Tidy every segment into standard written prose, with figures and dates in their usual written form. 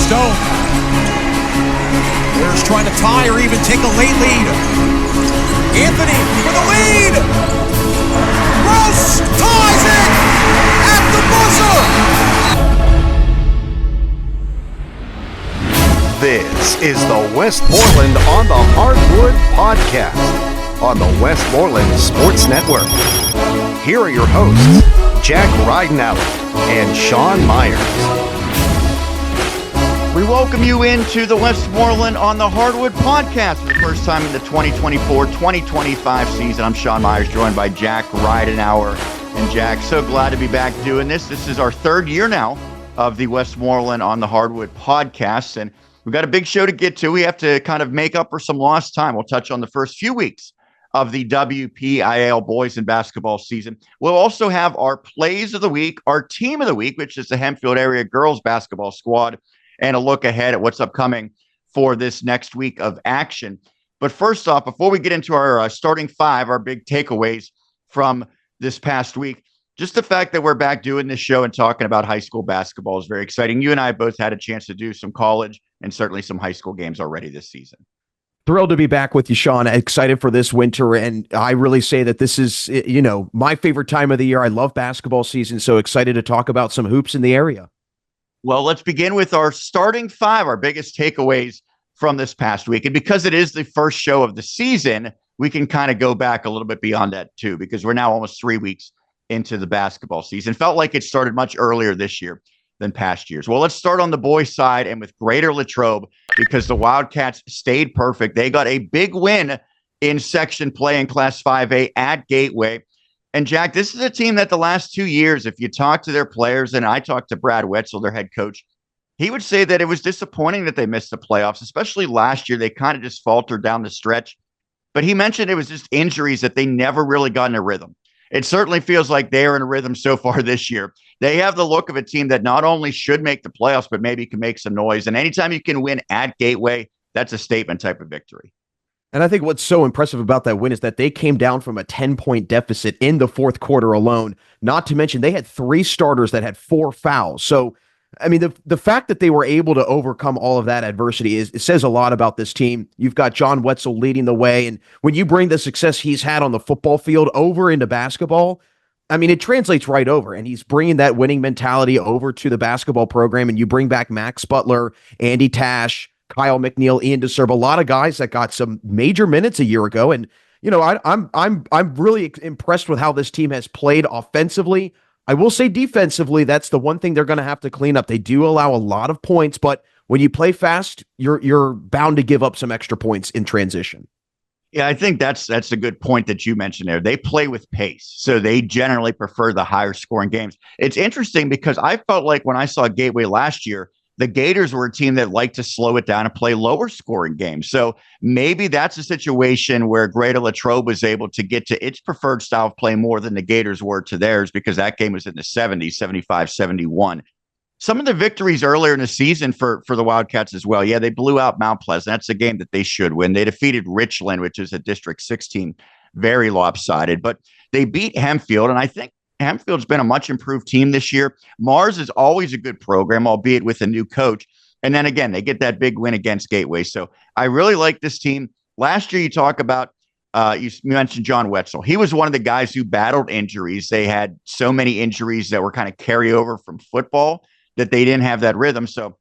Stone. Warriors trying to tie or even take a late lead. Anthony for the lead. Gross ties it at the buzzer. This is the Westmoreland on the Hardwood Podcast on the Westmoreland Sports Network. Here are your hosts, Jack Ridenour and Sean Meyers. We welcome you into the Westmoreland on the Hardwood Podcast for the first time in the 2024-2025 season. I'm Sean Meyers, joined by Jack Ridenour. And Jack, so glad to be back doing this. This is our third year now of the Westmoreland on the Hardwood Podcast, and we've got a big show to get to. We have to kind of make up for some lost time. We'll touch on the first few weeks of the WPIAL boys and basketball season. We'll also have our plays of the week, our team of the week, which is the Hempfield Area girls basketball squad, and a look ahead at what's upcoming for this next week of action. But first off, before we get into our starting five, our big takeaways from this past week, just the fact that we're back doing this show and talking about high school basketball is very exciting. You and I both had a chance to do some college and certainly some high school games already this season. Thrilled to be back with you, Sean. Excited for this winter. And I really say that this is, my favorite time of the year. I love basketball season. So excited to talk about some hoops in the area. Well, let's begin with our starting five, our biggest takeaways from this past week. And because it is the first show of the season, we can kind of go back a little bit beyond that too, because we're now almost 3 weeks into the basketball season. Felt like it started much earlier this year than past years. Well, let's start on the boys' side and with Greater Latrobe, because the Wildcats stayed perfect. They got a big win in section play in Class 5A at Gateway. And Jack, this is a team that the last 2 years, if you talk to their players, and I talked to Brad Wetzel, their head coach, he would say that it was disappointing that they missed the playoffs, especially last year. They kind of just faltered down the stretch. But he mentioned it was just injuries that they never really got in a rhythm. It certainly feels like they're in a rhythm so far this year. They have the look of a team that not only should make the playoffs, but maybe can make some noise. And anytime you can win at Gateway, that's a statement type of victory. And I think what's so impressive about that win is that they came down from a 10-point deficit in the fourth quarter alone. Not to mention they had 3 starters that had 4 fouls. So, I mean, the fact that they were able to overcome all of that adversity it says a lot about this team. You've got John Wetzel leading the way. And when you bring the success he's had on the football field over into basketball, I mean, it translates right over. And he's bringing that winning mentality over to the basketball program. And you bring back Max Butler, Andy Tash, Kyle McNeil, Ian DeSerb, a lot of guys that got some major minutes a year ago. And, I'm really impressed with how this team has played offensively. I will say defensively, that's the one thing they're going to have to clean up. They do allow a lot of points, but when you play fast, you're bound to give up some extra points in transition. Yeah, I think that's a good point that you mentioned there. They play with pace, so they generally prefer the higher scoring games. It's interesting because I felt like when I saw Gateway last year, the Gators were a team that liked to slow it down and play lower scoring games. So maybe that's a situation where Greater Latrobe was able to get to its preferred style of play more than the Gators were to theirs, because that game was in the 70s, 75-71. Some of the victories earlier in the season for the Wildcats as well. Yeah, they blew out Mount Pleasant. That's a game that they should win. They defeated Richland, which is a District 16, very lopsided. But they beat Hempfield, and I think Hempfield's been a much improved team this year. Meyers is always a good program, albeit with a new coach. And then again, they get that big win against Gateway. So I really like this team. Last year, you talk about, you mentioned John Wetzel. He was one of the guys who battled injuries. They had so many injuries that were kind of carryover from football that they didn't have that rhythm. So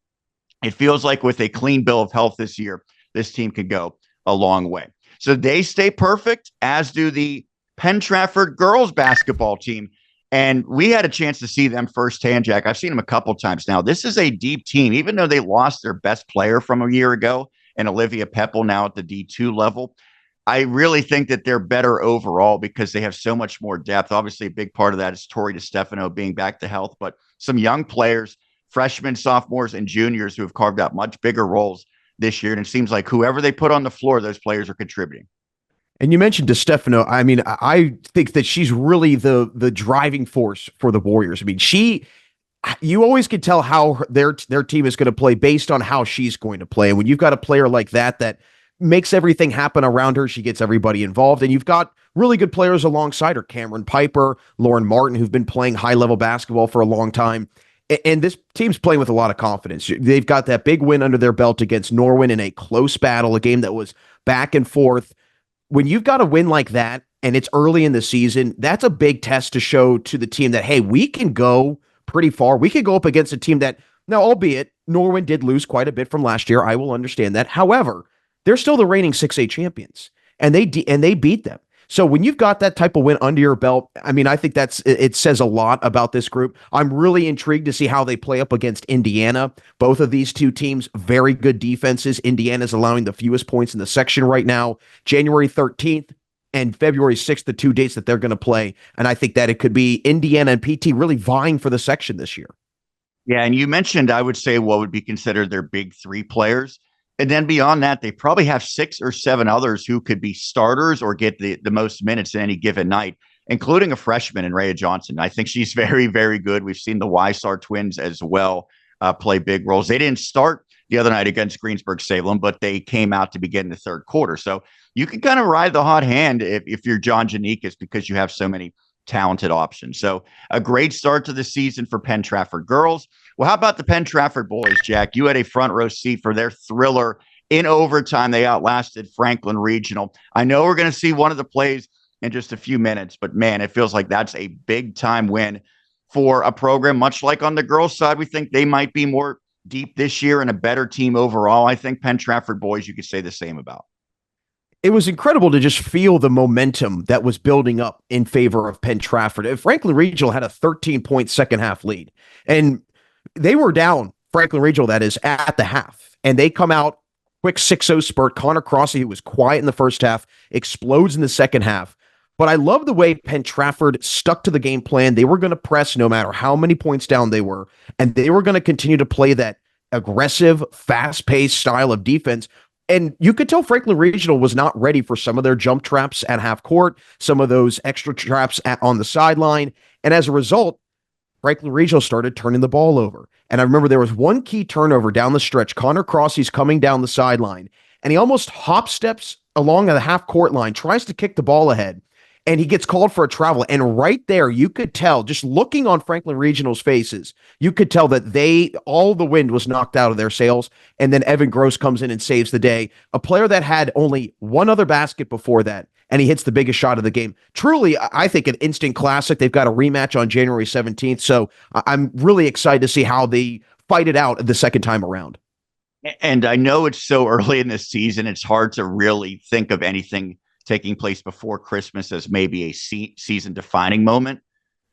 it feels like with a clean bill of health this year, this team could go a long way. So they stay perfect, as do the Penn Trafford girls basketball team. And we had a chance to see them firsthand, Jack. I've seen them a couple times now. This is a deep team, even though they lost their best player from a year ago and Olivia Peppel now at the D2 level. I really think that they're better overall because they have so much more depth. Obviously, a big part of that is Tori DiStefano being back to health, but some young players, freshmen, sophomores, and juniors who have carved out much bigger roles this year. And it seems like whoever they put on the floor, those players are contributing. And you mentioned DiStefano. I mean, I think that she's really the driving force for the Warriors. I mean, you always can tell how their team is going to play based on how she's going to play. And when you've got a player like that makes everything happen around her, she gets everybody involved. And you've got really good players alongside her, Cameron Piper, Lauren Martin, who've been playing high-level basketball for a long time. And this team's playing with a lot of confidence. They've got that big win under their belt against Norwin in a close battle, a game that was back and forth. When you've got a win like that and it's early in the season, that's a big test to show to the team that, hey, we can go pretty far. We can go up against a team that, now, albeit Norwin did lose quite a bit from last year. I will understand that. However, they're still the reigning 6A champions, and they beat them. So when you've got that type of win under your belt, I mean, I think it says a lot about this group. I'm really intrigued to see how they play up against Indiana. Both of these two teams, very good defenses. Indiana's allowing the fewest points in the section right now. January 13th and February 6th, the 2 dates that they're going to play. And I think that it could be Indiana and PT really vying for the section this year. Yeah, and you mentioned, I would say, what would be considered their big three players. And then beyond that, they probably have 6 or 7 others who could be starters or get the most minutes in any given night, including a freshman in Rhea Johnson. I think she's very, very good. We've seen the Weissar twins as well play big roles. They didn't start the other night against Greensburg-Salem, but they came out to begin the third quarter. So you can kind of ride the hot hand if you're John Janikis because you have so many talented options. So a great start to the season for Penn Trafford girls. Well, how about the Penn Trafford boys, Jack? You had a front row seat for their thriller in overtime. They outlasted Franklin Regional. I know we're going to see one of the plays in just a few minutes, but man, it feels like that's a big time win for a program, much like on the girls' side. We think they might be more deep this year and a better team overall. I think Penn Trafford boys, you could say the same about. It was incredible to just feel the momentum that was building up in favor of Penn Trafford. Franklin Regional had a 13-point second half lead, and they were down, Franklin Regional, that is, at the half. And they come out, quick 6-0 spurt. Connor Crossy, who was quiet in the first half, explodes in the second half. But I love the way Penn Trafford stuck to the game plan. They were going to press no matter how many points down they were, and they were going to continue to play that aggressive, fast-paced style of defense. And you could tell Franklin Regional was not ready for some of their jump traps at half court, some of those extra traps on the sideline. And as a result, Franklin Regional started turning the ball over. And I remember there was one key turnover down the stretch. Connor Crossy's coming down the sideline, and he almost hop steps along the half court line, tries to kick the ball ahead, and he gets called for a travel. And right there, you could tell, just looking on Franklin Regional's faces, you could tell that all the wind was knocked out of their sails. And then Evan Gross comes in and saves the day. A player that had only one other basket before that, and he hits the biggest shot of the game. Truly, I think an instant classic. They've got a rematch on January 17th. So I'm really excited to see how they fight it out the second time around. And I know it's so early in the season, it's hard to really think of anything taking place before Christmas as maybe a season defining moment.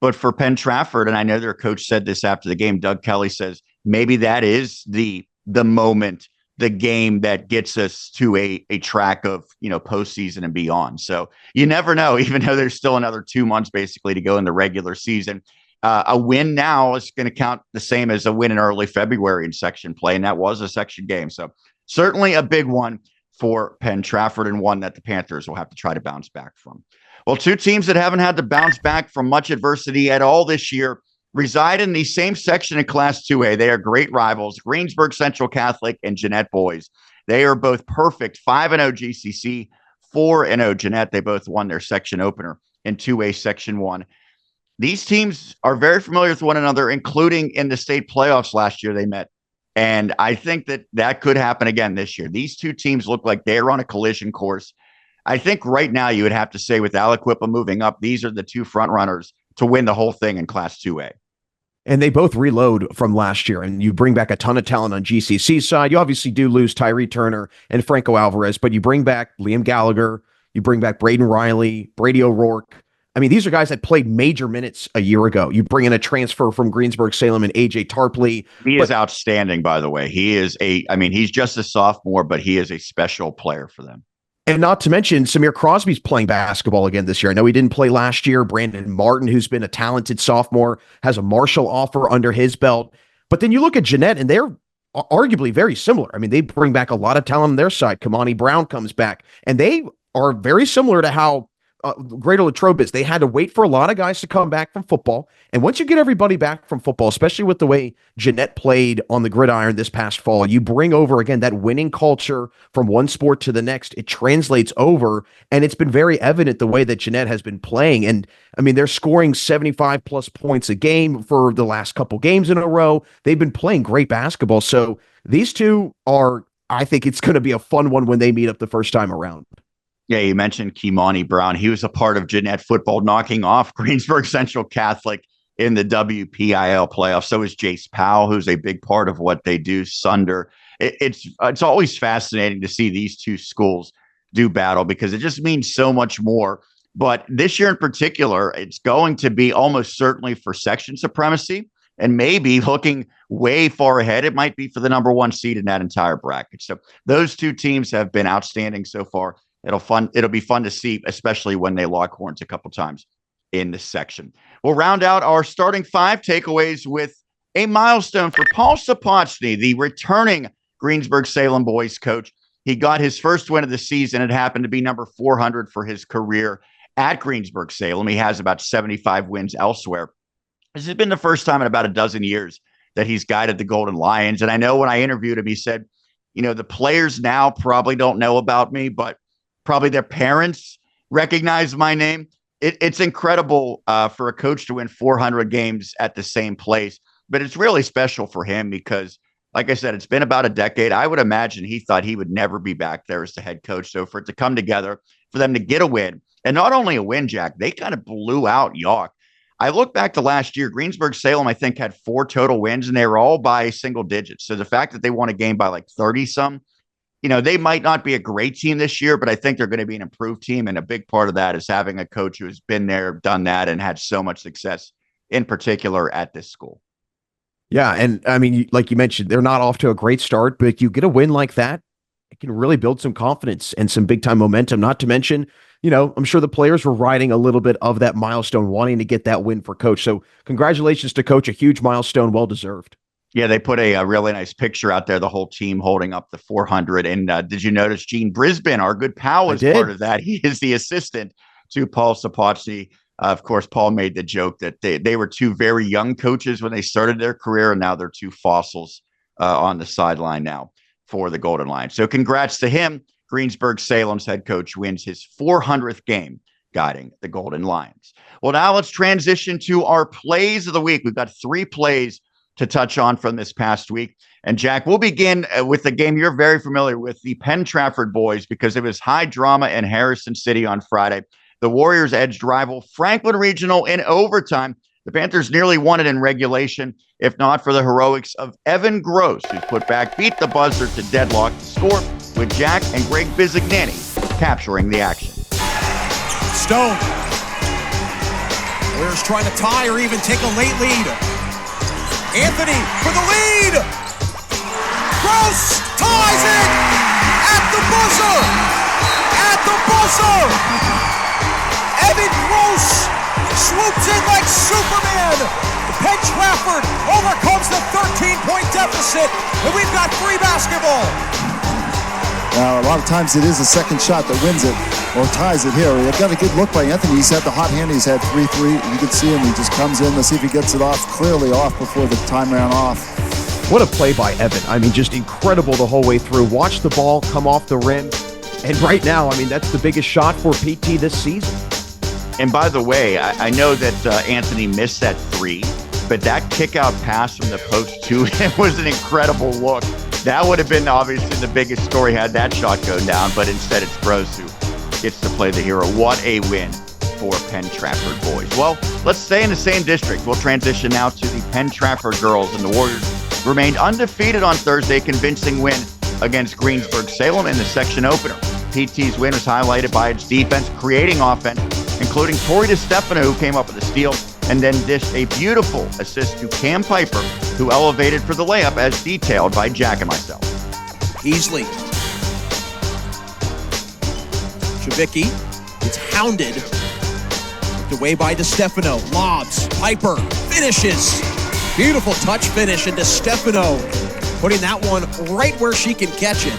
But for Penn Trafford, and I know their coach said this after the game, Doug Kelly says, maybe that is the moment, the game that gets us to a track of, postseason and beyond. So you never know, even though there's still another 2 months basically to go in the regular season. A win now is going to count the same as a win in early February in section play. And that was a section game. So certainly a big one for Penn Trafford, and one that the Panthers will have to try to bounce back from. Well, two teams that haven't had to bounce back from much adversity at all this year reside in the same section in Class 2A. They are great rivals, Greensburg Central Catholic and Jeanette Boys. They are both perfect 5-0 GCC, 4-0 Jeanette. They both won their section opener in 2A Section 1. These teams are very familiar with one another, including in the state playoffs last year they met. And I think that could happen again this year. These two teams look like they're on a collision course. I think right now you would have to say with Aliquippa moving up, these are the two front runners to win the whole thing in Class 2A. And they both reload from last year, and you bring back a ton of talent on GCC's side. You obviously do lose Tyree Turner and Franco Alvarez, but you bring back Liam Gallagher, you bring back Braden Riley, Brady O'Rourke. I mean, these are guys that played major minutes a year ago. You bring in a transfer from Greensburg-Salem and AJ Tarpley. He is outstanding, by the way. He's just a sophomore, but he is a special player for them. And not to mention, Samir Crosby's playing basketball again this year. I know he didn't play last year. Brandon Martin, who's been a talented sophomore, has a Marshall offer under his belt. But then you look at Jeanette, and they're arguably very similar. I mean, they bring back a lot of talent on their side. Kamani Brown comes back, and they are very similar to how Greater Latrobe is they had to wait for a lot of guys to come back from football. And once you get everybody back from football, especially with the way Jeanette played on the gridiron this past fall, you bring over, again, that winning culture from one sport to the next. It translates over, and it's been very evident the way that Jeanette has been playing. And, I mean, they're scoring 75-plus points a game for the last couple games in a row. They've been playing great basketball. So these two are, I think it's going to be a fun one when they meet up the first time around. Yeah, you mentioned Kimani Brown. He was a part of Jeanette football, knocking off Greensburg Central Catholic in the WPIAL playoffs. So is Jace Powell, who's a big part of what they do. Sunder. It's always fascinating to see these two schools do battle because it just means so much more. But this year in particular, it's going to be almost certainly for section supremacy, and maybe looking way far ahead, it might be for the number one seed in that entire bracket. So those two teams have been outstanding so far. It'll be fun to see, especially when they lock horns a couple times in the section. We'll round out our starting five takeaways with a milestone for Paul Sapochny, the returning Greensburg-Salem boys coach. He got his first win of the season. It happened to be number 400 for his career at Greensburg-Salem. He has about 75 wins elsewhere. This has been the first time in about a dozen years that he's guided the Golden Lions. And I know when I interviewed him, he said, the players now probably don't know about me, but probably their parents recognize my name. It's incredible for a coach to win 400 games at the same place, but it's really special for him because, like I said, it's been about a decade. I would imagine he thought he would never be back there as the head coach. So for it to come together, for them to get a win, and not only a win, Jack, they kind of blew out York. I look back to last year, Greensburg-Salem, I think, had 4 total wins, and they were all by single digits. So the fact that they won a game by like 30-some, they might not be a great team this year, but I think they're going to be an improved team. And a big part of that is having a coach who has been there, done that, and had so much success, in particular at this school. Yeah. And I mean, like you mentioned, they're not off to a great start, but you get a win like that, it can really build some confidence and some big time momentum. Not to mention, I'm sure the players were riding a little bit of that milestone, wanting to get that win for coach. So congratulations to coach, a huge milestone, well-deserved. Yeah, they put a really nice picture out there, the whole team holding up the 400. And did you notice Gene Brisbane, our good pal, is part of that? He is the assistant to Paul Sapochny. Of course, Paul made the joke that they were two very young coaches when they started their career, and now they're two fossils on the sideline now for the Golden Lions. So congrats to him. Greensburg-Salem's head coach wins his 400th game guiding the Golden Lions. Well, now let's transition to our plays of the week. We've got 3 plays to touch on from this past week. And Jack, we'll begin with the game you're very familiar with, the Penn Trafford boys, because it was high drama in Harrison City on Friday. The Warriors edged rival Franklin Regional in overtime. The Panthers nearly won it in regulation, if not for the heroics of Evan Gross, whose putback beat the buzzer to deadlock the score, with Jack and Greg Bizignani capturing the action. Stone. Warriors trying to tie or even take a late lead. Anthony for the lead. Gross ties it at the buzzer. At the buzzer. Evan Gross swoops in like Superman. Penn Trafford overcomes the 13-point deficit, and we've got free basketball. Now, a lot of times it is a second shot that wins it or ties it here. They've got a good look by Anthony. He's had the hot hand. He's had 3-3. You can see him. He just comes in. Let's see if he gets it off. Clearly off before the time ran off. What a play by Evan. I mean, just incredible the whole way through. Watch the ball come off the rim. And right now, I mean, that's the biggest shot for PT this season. And by the way, I know that Anthony missed that 3, but that kick-out pass from the post to him was an incredible look. That would have been obviously the biggest story had that shot go down, but instead it's Gross who gets to play the hero. What a win for Penn Trafford boys. Well, let's stay in the same district. We'll transition now to the Penn Trafford girls, and the Warriors remained undefeated on Thursday, convincing win against Greensburg-Salem in the section opener. PT's win was highlighted by its defense, creating offense, including Tori DeStefano, who came up with a steal, and then dished a beautiful assist to Cam Piper, who elevated for the layup as detailed by Jack and myself. Beasley. Shavicki gets hounded. Knocked away by DeStefano. Lobs. Piper finishes. Beautiful touch finish, and DeStefano putting that one right where she can catch it.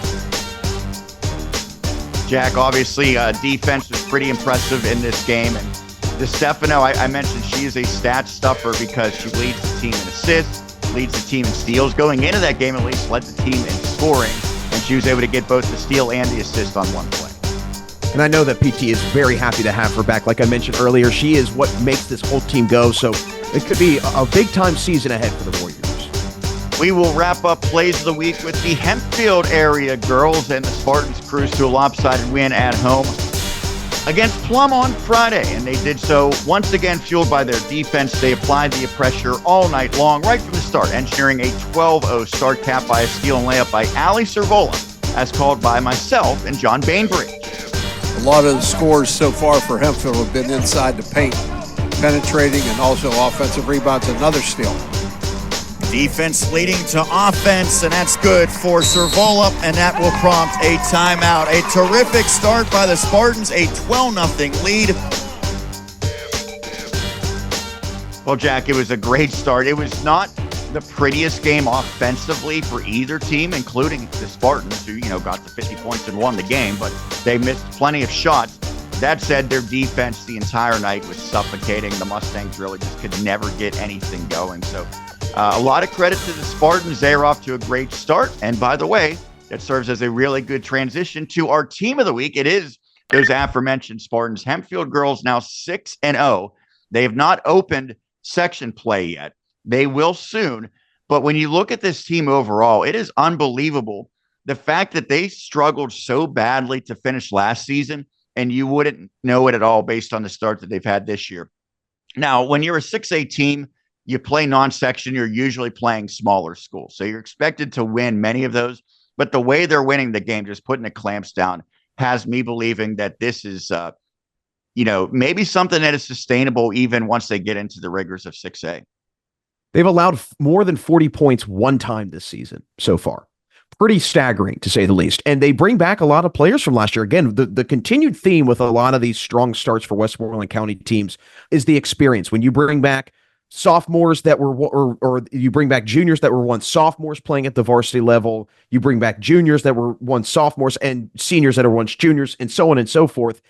Jack, obviously defense was pretty impressive in this game. And DeStefano, I mentioned she is a stat stuffer because she leads the team in assists, leads the team in steals. Going into that game, at least, led the team in scoring. And she was able to get both the steal and the assist on one play. And I know that PT is very happy to have her back. Like I mentioned earlier, she is what makes this whole team go. So it could be a big-time season ahead for the Warriors. We will wrap up Plays of the Week with the Hempfield Area girls, and the Spartans cruised to a lopsided win at home against Plum on Friday, and they did so once again fueled by their defense. They applied the pressure all night long, right from the start, engineering a 12-0 start capped by a steal and layup by Ali Servola, as called by myself and John Bainbridge. A lot of the scores so far for Hempfield have been inside the paint, penetrating and also offensive rebounds, another steal. Defense leading to offense, and that's good for Servola, and that will prompt a timeout. A terrific start by the Spartans, a 12-0 lead. Well, Jack, it was a great start. It was not the prettiest game offensively for either team, including the Spartans, who, got to 50 points and won the game, but they missed plenty of shots. That said, their defense the entire night was suffocating. The Mustangs really just could never get anything going. So a lot of credit to the Spartans. They're off to a great start. And by the way, that serves as a really good transition to our team of the week. It is those aforementioned Spartans. Hempfield girls now 6-0. They have not opened section play yet. They will soon. But when you look at this team overall, it is unbelievable. The fact that they struggled so badly to finish last season, and you wouldn't know it at all based on the start that they've had this year. Now, when you're a 6A team, you play non-section, you're usually playing smaller schools. So you're expected to win many of those. But the way they're winning the game, just putting the clamps down, has me believing that this is, maybe something that is sustainable even once they get into the rigors of 6A. They've allowed more than 40 points one time this season so far. Pretty staggering, to say the least. And they bring back a lot of players from last year. Again, the continued theme with a lot of these strong starts for Westmoreland County teams is the experience. When you bring back sophomores that were, or you bring back juniors that were once sophomores playing at the varsity level, you bring back juniors that were once sophomores and seniors that are once juniors, and so on and so forth.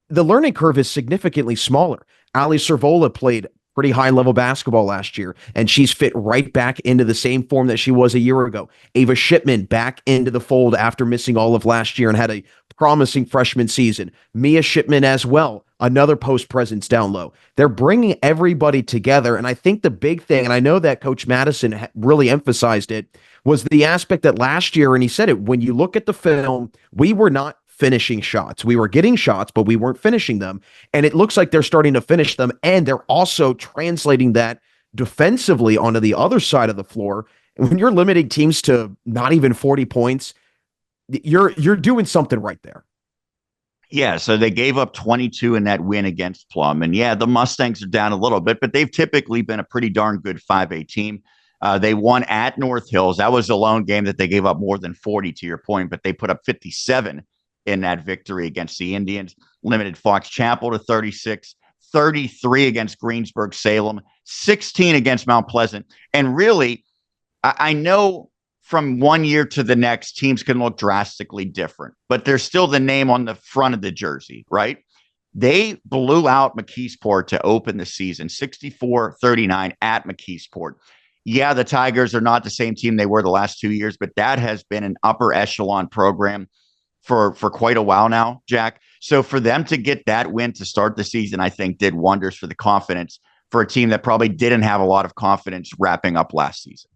The learning curve is significantly smaller. Ali Servola played pretty high-level basketball last year, and she's fit right back into the same form that she was a year ago. Ava Shipman back into the fold after missing all of last year and had a promising freshman season. Mia Shipman as well, another post presence down low. They're bringing everybody together, and I think the big thing, and I know that Coach Madison really emphasized it, was the aspect that last year, and he said it, when you look at the film, we were not finishing shots. We were getting shots, but we weren't finishing them. And it looks like they're starting to finish them. And they're also translating that defensively onto the other side of the floor. And when you're limiting teams to not even 40 points, you're doing something right there. Yeah, so they gave up 22 in that win against Plum. And yeah, the Mustangs are down a little bit, but they've typically been a pretty darn good 5A team. They won at North Hills. That was the lone game that they gave up more than 40, to your point, but they put up 57 in that victory against the Indians. Limited Fox Chapel to 36, 33 against Greensburg Salem, 16 against Mount Pleasant. And really, I know from one year to the next, teams can look drastically different, but there's still the name on the front of the jersey, right? They blew out McKeesport to open the season, 64-39 at McKeesport. Yeah, the Tigers are not the same team they were the last 2 years, but that has been an upper echelon program for quite a while now, Jack. So for them to get that win to start the season, I think did wonders for the confidence for a team that probably didn't have a lot of confidence wrapping up last season.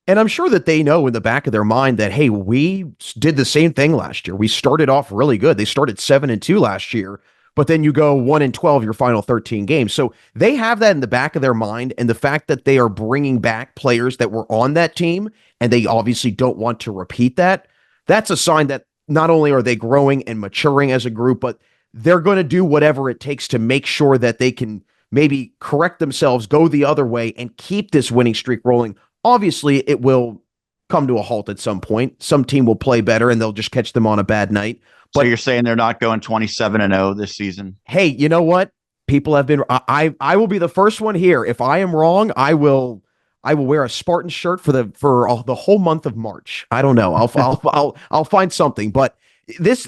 And I'm sure that they know in the back of their mind that, hey, we did the same thing last year. We started off really good. They started 7-2 last year, but then you go 1-12 your final 13 games. So they have that in the back of their mind. And the fact that they are bringing back players that were on that team, and they obviously don't want to repeat that, that's a sign that not only are they growing and maturing as a group, but they're going to do whatever it takes to make sure that they can maybe correct themselves, go the other way, and keep this winning streak rolling. Obviously, it will come to a halt at some point. Some team will play better, and they'll just catch them on a bad night. But so you're saying they're not going 27-0 this season? Hey, you know what? People have been. I will be the first one here. If I am wrong, I will wear a Spartan shirt for the whole month of March. I don't know. I'll find something. But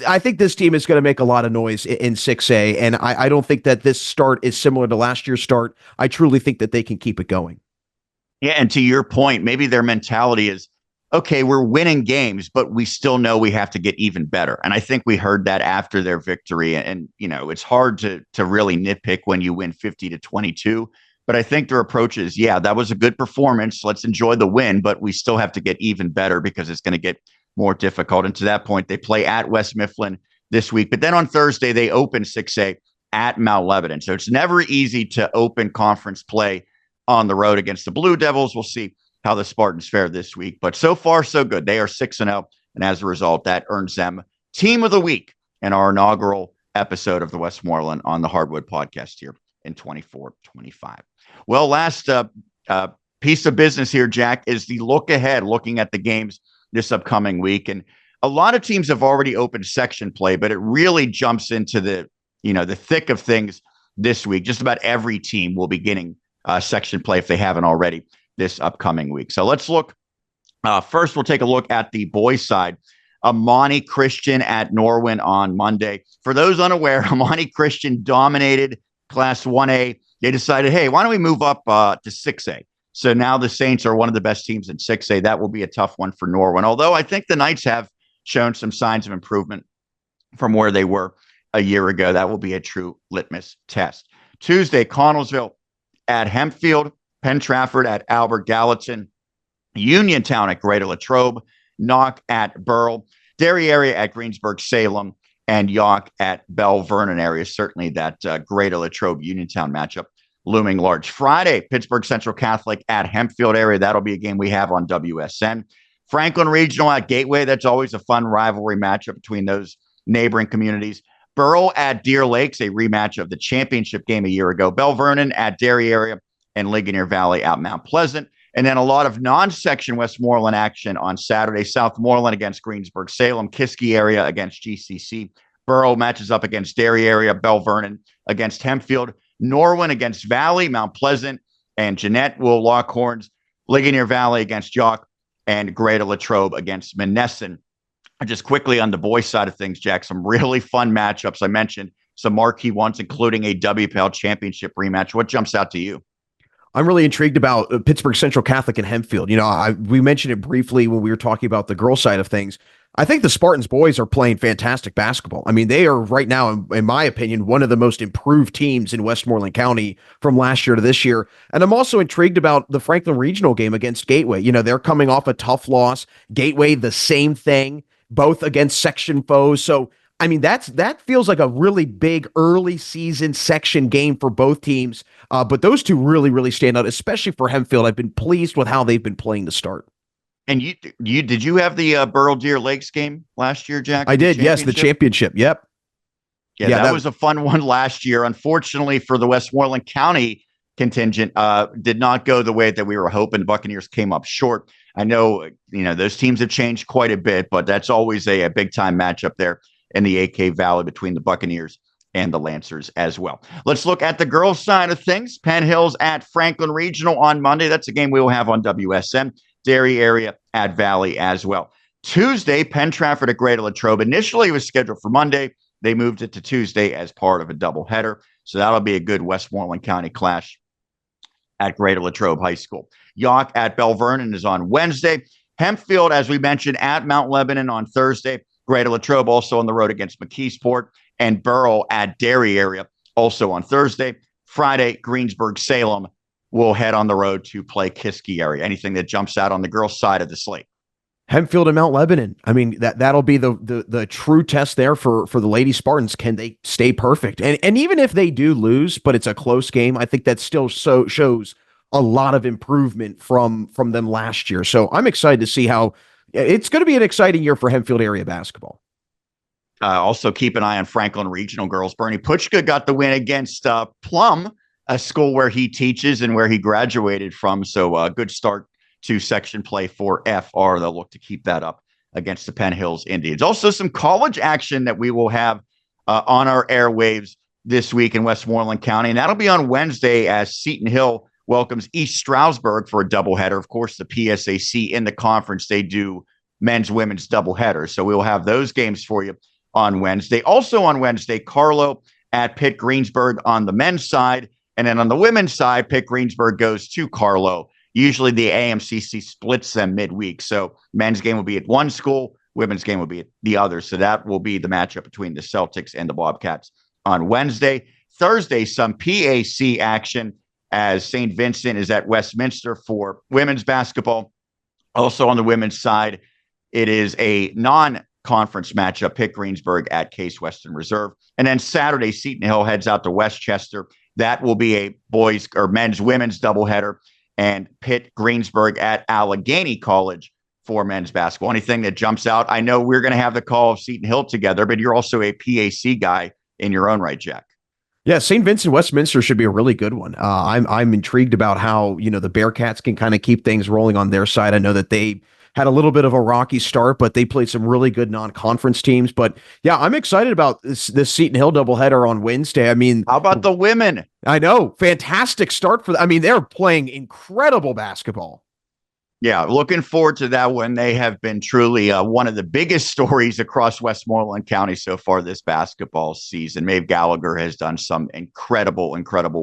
I think this team is going to make a lot of noise in 6A, and I don't think that this start is similar to last year's start. I truly think that they can keep it going. Yeah, and to your point, maybe their mentality is, okay, we're winning games, but we still know we have to get even better. And I think we heard that after their victory. And it's hard to really nitpick when you win 50-22. But I think their approach is, yeah, that was a good performance. Let's enjoy the win, but we still have to get even better because it's going to get more difficult. And to that point, they play at West Mifflin this week. But then on Thursday, they open 6A at Mount Lebanon. So it's never easy to open conference play on the road against the Blue Devils. We'll see how the Spartans fare this week. But so far, so good. They are 6-0. And as a result, that earns them Team of the Week in our inaugural episode of the Westmoreland on the Hardwood Podcast here in 24-25. Well, last piece of business here, Jack, is the look ahead, looking at the games this upcoming week. And a lot of teams have already opened section play, but it really jumps into the thick of things this week. Just about every team will be getting section play if they haven't already this upcoming week. So let's look. First, we'll take a look at the boys' side. Amani Christian at Norwin on Monday. For those unaware, Amani Christian dominated Class 1A. They decided, hey, why don't we move up to 6A? So now the Saints are one of the best teams in 6A. That will be a tough one for Norwin. Although I think the Knights have shown some signs of improvement from where they were a year ago. That will be a true litmus test. Tuesday, Connellsville at Hempfield, Penn Trafford at Albert Gallatin, Uniontown at Greater Latrobe, Knock at Burrell, Derry area at Greensburg Salem, and York at Bell Vernon area. Certainly that Greater Latrobe Uniontown matchup looming large. Friday, Pittsburgh Central Catholic at Hempfield area. That'll be a game we have on WSN. Franklin Regional at Gateway. That's always a fun rivalry matchup between those neighboring communities. Burrell at Deer Lakes, a rematch of the championship game a year ago. Bell Vernon at Derry area, and Ligonier Valley at Mount Pleasant. And then a lot of non-section Westmoreland action on Saturday. Southmoreland against Greensburg Salem, Kiski area against GCC. Burrell matches up against Derry area, Bell Vernon against Hempfield. Norwin against Valley, Mount Pleasant, and Jeanette will lock horns. Ligonier Valley against York, and Greater Latrobe against Monessen. Just quickly on the boys' side of things, Jack, some really fun matchups. I mentioned some marquee ones, including a WPIAL championship rematch. What jumps out to you? I'm really intrigued about Pittsburgh Central Catholic and Hempfield. We mentioned it briefly when we were talking about the girls' side of things. I think the Spartans boys are playing fantastic basketball. I mean, they are right now, in my opinion, one of the most improved teams in Westmoreland County from last year to this year. And I'm also intrigued about the Franklin Regional game against Gateway. They're coming off a tough loss. Gateway, the same thing, both against section foes. So, I mean, that feels like a really big early season section game for both teams. But those two really, really stand out, especially for Hempfield. I've been pleased with how they've been playing to start. And did you have the Burrell Deer Lakes game last year, Jack? I did. Yes, the championship. Yep. Yeah, that was a fun one last year. Unfortunately for the Westmoreland County contingent, did not go the way that we were hoping. The Buccaneers came up short. I know, those teams have changed quite a bit, but that's always a big time matchup there in the AK Valley between the Buccaneers and the Lancers as well. Let's look at the girls' side of things. Penn Hills at Franklin Regional on Monday. That's a game we will have on WSN. Derry area at Valley as well. Tuesday, Penn Trafford at Greater Latrobe. Initially, it was scheduled for Monday. They moved it to Tuesday as part of a doubleheader. So that'll be a good Westmoreland County clash at Greater Latrobe High School. York at Bell Vernon is on Wednesday. Hempfield, as we mentioned, at Mount Lebanon on Thursday. Greater Latrobe also on the road against McKeesport. And Burrell at Derry area also on Thursday. Friday, Greensburg Salem will head on the road to play Kiski area. Anything that jumps out on the girls' side of the slate? Hempfield and Mount Lebanon. I mean, that'll be the true test there for the Lady Spartans. Can they stay perfect? And even if they do lose, but it's a close game, I think that still shows a lot of improvement from them last year. So I'm excited to see how it's going to be an exciting year for Hempfield area basketball. Also keep an eye on Franklin Regional girls. Bernie Puchka got the win against Plum, a school where he teaches and where he graduated from. So a good start to section play for FR. They'll look to keep that up against the Penn Hills Indians. Also some college action that we will have on our airwaves this week in Westmoreland County. And that'll be on Wednesday as Seton Hill welcomes East Stroudsburg for a doubleheader. Of course, the PSAC in the conference, they do men's, women's doubleheader. So we will have those games for you on Wednesday. Also on Wednesday, Carlo at Pitt Greensburg on the men's side. And then on the women's side, Pitt Greensburg goes to Carlo. Usually the AMCC splits them midweek. So men's game will be at one school, women's game will be at the other. So that will be the matchup between the Celtics and the Bobcats on Wednesday. Thursday, some PAC action as St. Vincent is at Westminster for women's basketball. Also on the women's side, it is a non-conference matchup, Pitt Greensburg at Case Western Reserve. And then Saturday, Seton Hill heads out to Westchester. That will be a boys or men's, women's doubleheader, and Pitt Greensburg at Allegheny College for men's basketball. Anything that jumps out? I know we're going to have the call of Seton Hill together, but you're also a PAC guy in your own right, Jack. Yeah, St. Vincent Westminster should be a really good one. I'm intrigued about how, the Bearcats can kind of keep things rolling on their side. I know that they had a little bit of a rocky start, but they played some really good non-conference teams. But yeah, I'm excited about this Seton Hill doubleheader on Wednesday. I mean, how about the women? I know, fantastic start for them. I mean, they're playing incredible basketball. Yeah, looking forward to that one. They have been truly one of the biggest stories across Westmoreland County so far this basketball season. Maeve Gallagher has done some incredible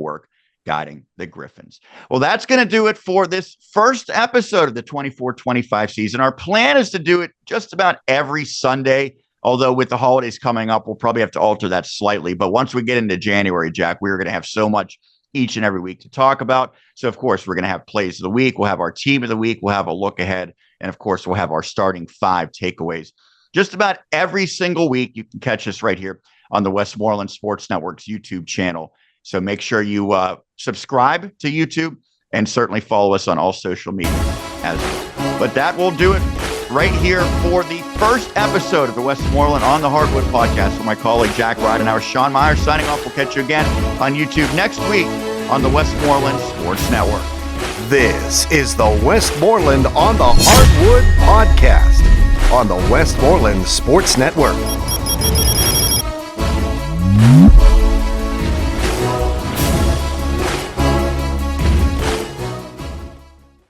work guiding the Griffins. Well, that's going to do it for this first episode of the 24-25 season. Our plan is to do it just about every Sunday, although with the holidays coming up, we'll probably have to alter that slightly. But once we get into January, Jack, we're going to have so much each and every week to talk about. So, of course, we're going to have plays of the week. We'll have our team of the week. We'll have a look ahead. And, of course, we'll have our starting 5 takeaways. Just about every single week, you can catch us right here on the Westmoreland Sports Network's YouTube channel. So make sure you subscribe to YouTube and certainly follow us on all social media as well. But that will do it right here for the first episode of the Westmoreland on the Hardwood Podcast with my colleague Jack Ridenour. Sean Meyers signing off. We'll catch you again on YouTube next week on the Westmoreland Sports Network. This is the Westmoreland on the Hardwood Podcast on the Westmoreland Sports Network.